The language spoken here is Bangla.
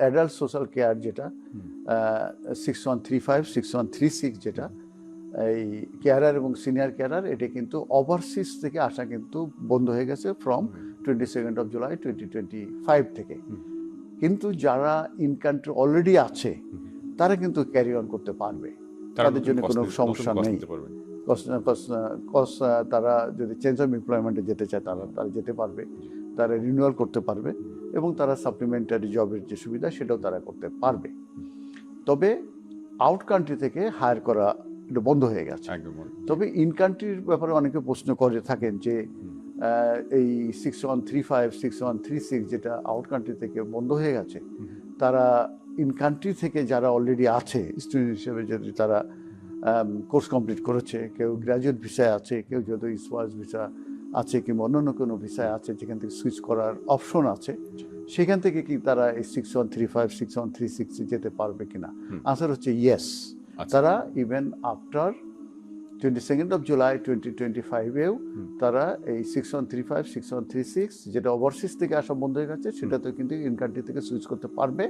অ্যাডাল্ট সোশ্যাল কেয়ার যেটা 6135 6136 যেটা এই কেয়ারার এবং সিনিয়র কেয়ারার, এটা কিন্তু ওভারসিজ থেকে আসা কিন্তু বন্ধ হয়ে গেছে ফ্রম 22 জুলাই 2025 থেকে। কিন্তু যারা ইন কান্ট্রি অলরেডি আছে তারা কিন্তু ক্যারি অন করতে পারবে, তাদের জন্য কোনো সমস্যা নেই। তারা যদি চেঞ্জ অফ এমপ্লয়মেন্টে যেতে চায় তারা যেতে পারবে, তারা রিনিউয়াল করতে পারবে এবং তারা সাপ্লিমেন্টারি জবের যে সুবিধা সেটাও তারা করতে পারবে। তবে আউট কান্ট্রি থেকে হায়ার করা এটা বন্ধ হয়ে গেছে। তবে ইন কান্ট্রির ব্যাপারে অনেকে প্রশ্ন করে থাকেন যে এই 6135 6136 যেটা আউট কান্ট্রি থেকে বন্ধ হয়ে গেছে, তারা ইন কান্ট্রি থেকে যারা অলরেডি আছে স্টুডেন্ট হিসেবে, যদি তারা কোর্স কমপ্লিট করেছে, কেউ গ্র্যাজুয়েট ভিসায় আছে, কেউ যদি স্পোর্টস ভিসা আছে কিংবা অন্যান্য কোনো ভিসায় আছে যেখান থেকে সুইচ করার অপশন আছে, সেখান থেকে কি তারা এই 6135 6136 যেতে পারবে কিনা? আনসার হচ্ছে ইয়েস। তারা ইভেন আফটার 22 জুলাই 2025-এও তারা এই 6135 6136 যেটা ওভারসিজ থেকে আসা বন্ধ হয়ে গেছে সেটাতেও কিন্তু ইন কান্ট্রি থেকে সুইচ করতে পারবে।